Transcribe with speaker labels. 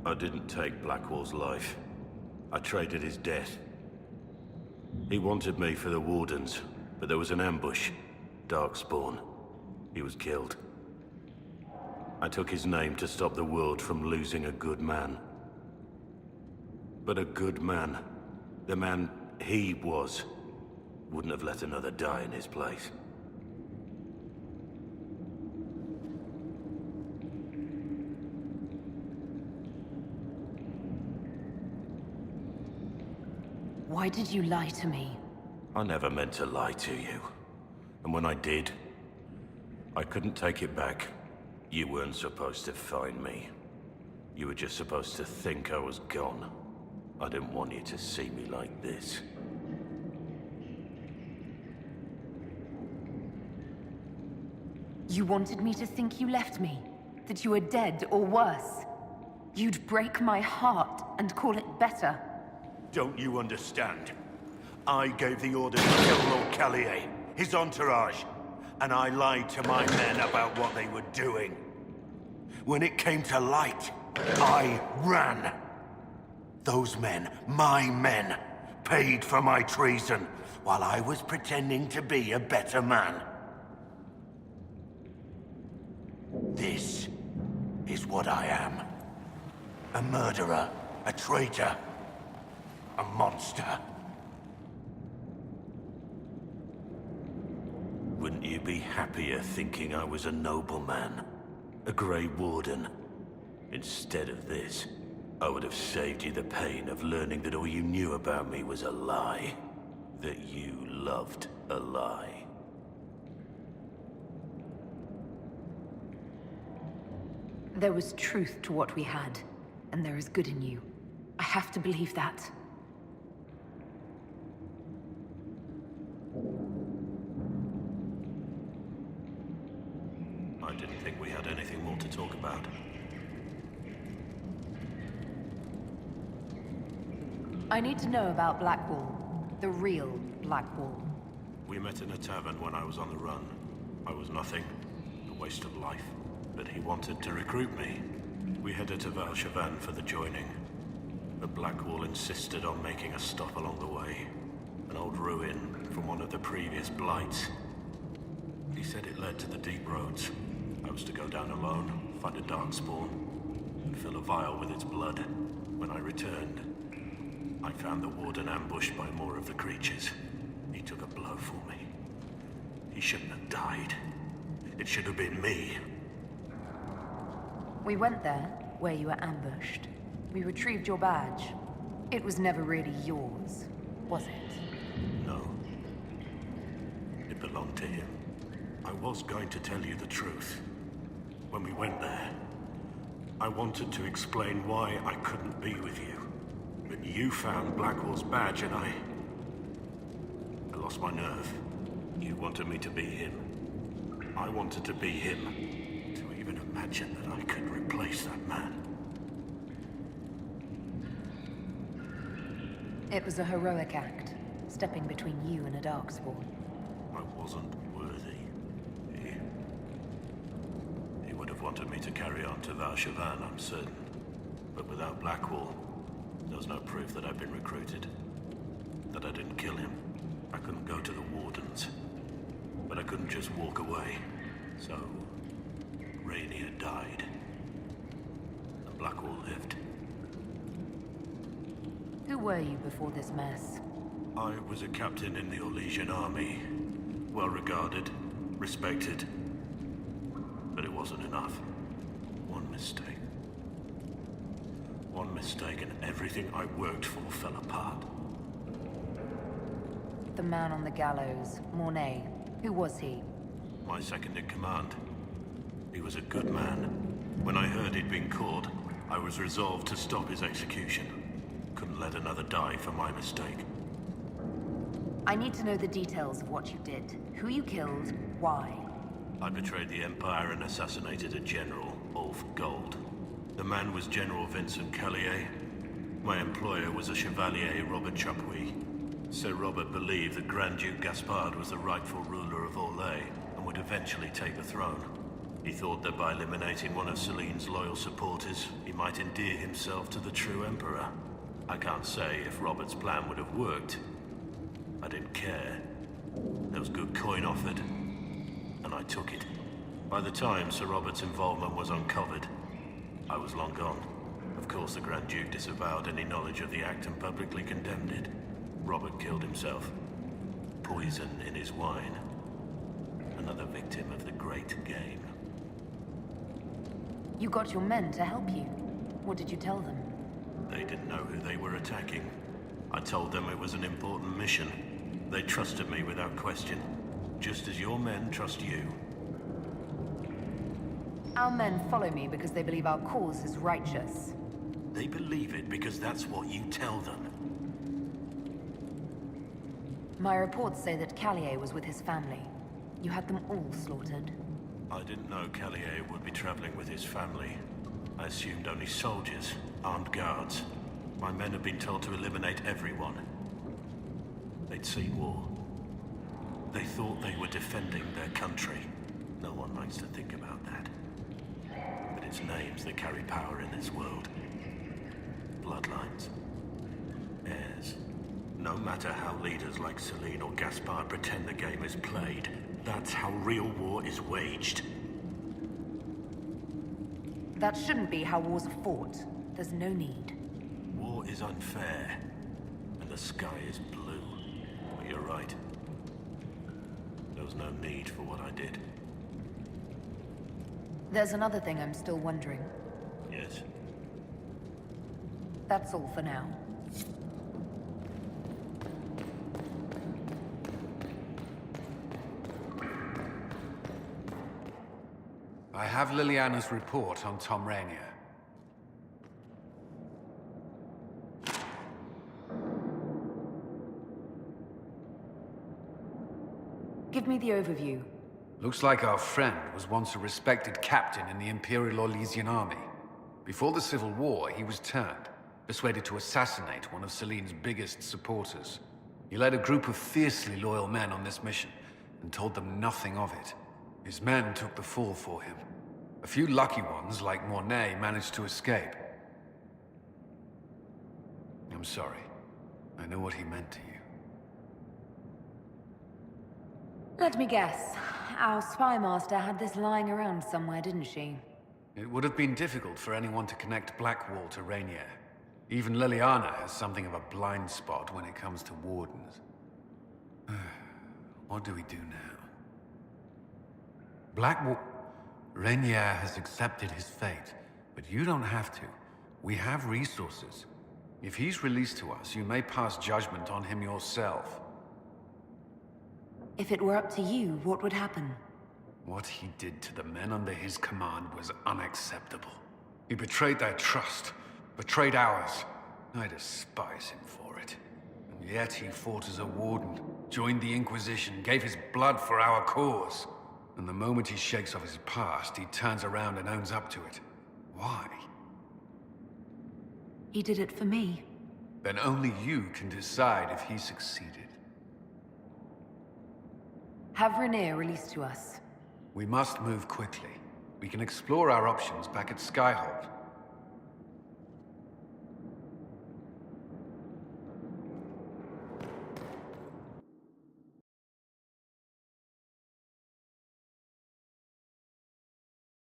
Speaker 1: I didn't take Blackwall's life. I traded his death. He wanted me for the Wardens, but there was an ambush. Darkspawn. He was killed. I took his name to stop the world from losing a good man. But a good man, the man he was, wouldn't have let another die in his place.
Speaker 2: Why did you lie to me?
Speaker 1: I never meant to lie to you. And when I did, I couldn't take it back. You weren't supposed to find me. You were just supposed to think I was gone. I didn't want you to see me like this.
Speaker 2: You wanted me to think you left me? That you were dead or worse? You'd break my heart and call it better.
Speaker 1: Don't you understand? I gave the order to kill Lord Callier, his entourage, and I lied to my men about what they were doing. When it came to light, I ran. Those men, my men, paid for my treason, while I was pretending to be a better man. This is what I am. A murderer, a traitor, a monster. Wouldn't you be happier thinking I was a nobleman? A Grey Warden? Instead of this, I would have saved you the pain of learning that all you knew about me was a lie. That you loved a lie.
Speaker 2: There was truth to what we had, and there is good in you. I have to believe that.
Speaker 1: I didn't think we had anything more to talk about.
Speaker 2: I need to know about Blackwall. The real Blackwall.
Speaker 1: We met in a tavern when I was on the run. I was nothing, a waste of life. But he wanted to recruit me. We headed to Valshavan for the joining. But Blackwall insisted on making a stop along the way. An old ruin from one of the previous blights. He said it led to the deep roads. I was to go down alone, find a darkspawn, and fill a vial with its blood. When I returned, I found the Warden ambushed by more of the creatures. He took a blow for me. He shouldn't have died. It should have been me.
Speaker 2: We went there, where you were ambushed. We retrieved your badge. It was never really yours, was it?
Speaker 1: No. It belonged to him. I was going to tell you the truth. When we went there, I wanted to explain why I couldn't be with you. But you found Blackwall's badge and I lost my nerve. You wanted me to be him. I wanted to be him. To even imagine that I could replace that man.
Speaker 2: It was a heroic act, stepping between you and a darkspawn.
Speaker 1: I wasn't worthy. He would have wanted me to carry on to Valshavan, I'm certain. But without Blackwall, there was no proof that I'd been recruited. That I didn't kill him. I couldn't go to the Wardens. But I couldn't just walk away. So, Rainier died. And Blackwall lived.
Speaker 2: Who were you before this mess?
Speaker 1: I was a captain in the Orlesian army. Well regarded, respected. But it wasn't enough. One mistake. One mistake and everything I worked for fell apart.
Speaker 2: The man on the gallows, Mornay. Who was he?
Speaker 1: My second in command. He was a good man. When I heard he'd been caught, I was resolved to stop his execution. Couldn't let another die for my mistake.
Speaker 2: I need to know the details of what you did. Who you killed, why.
Speaker 1: I betrayed the Empire and assassinated a general, all for gold. The man was General Vincent Callier. My employer was a Chevalier, Robert Chapuis. Sir Robert believed that Grand Duke Gaspard was the rightful ruler of Orlais and would eventually take the throne. He thought that by eliminating one of Celine's loyal supporters, he might endear himself to the true Emperor. I can't say if Robert's plan would have worked. I didn't care. There was good coin offered, and I took it. By the time Sir Robert's involvement was uncovered, I was long gone. Of course, the Grand Duke disavowed any knowledge of the act and publicly condemned it. Robert killed himself. Poison in his wine. Another victim of the great game.
Speaker 2: You got your men to help you. What did you tell them?
Speaker 1: They didn't know who they were attacking. I told them it was an important mission. They trusted me without question, just as your men trust you.
Speaker 2: Our men follow me because they believe our cause is righteous.
Speaker 1: They believe it because that's what you tell them.
Speaker 2: My reports say that Callier was with his family. You had them all slaughtered.
Speaker 1: I didn't know Callier would be traveling with his family. I assumed only soldiers, armed guards. My men had been told to eliminate everyone. They'd seen war. They thought they were defending their country. No one likes to think about that. But it's names that carry power in this world. Bloodlines. Heirs. No matter how leaders like Celine or Gaspard pretend the game is played, that's how real war is waged.
Speaker 2: That shouldn't be how wars are fought. There's no need.
Speaker 1: War is unfair, and the sky is blue. But you're right. There was no need for what I did.
Speaker 2: There's another thing I'm still wondering.
Speaker 1: Yes?
Speaker 2: That's all for now.
Speaker 3: I have Liliana's report on Tom Rainier.
Speaker 2: Give me the overview.
Speaker 3: Looks like our friend was once a respected captain in the Imperial Orlesian army. Before the Civil War, he was turned, persuaded to assassinate one of Celine's biggest supporters. He led a group of fiercely loyal men on this mission, and told them nothing of it. His men took the fall for him. A few lucky ones, like Mornay, managed to escape. I'm sorry. I know what he meant to you.
Speaker 2: Let me guess. Our spy master had this lying around somewhere, didn't she?
Speaker 3: It would have been difficult for anyone to connect Blackwall to Rainier. Even Liliana has something of a blind spot when it comes to wardens. What do we do now? Blackwall... Rainier has accepted his fate, but you don't have to. We have resources. If he's released to us, you may pass judgment on him yourself.
Speaker 2: If it were up to you, what would happen?
Speaker 3: What he did to the men under his command was unacceptable. He betrayed their trust, betrayed ours. I despise him for it. And yet he fought as a warden, joined the Inquisition, gave his blood for our cause. And the moment he shakes off his past, he turns around and owns up to it. Why?
Speaker 2: He did it for me.
Speaker 3: Then only you can decide if he succeeded.
Speaker 2: Have Rainier released to us.
Speaker 3: We must move quickly. We can explore our options back at Skyhold.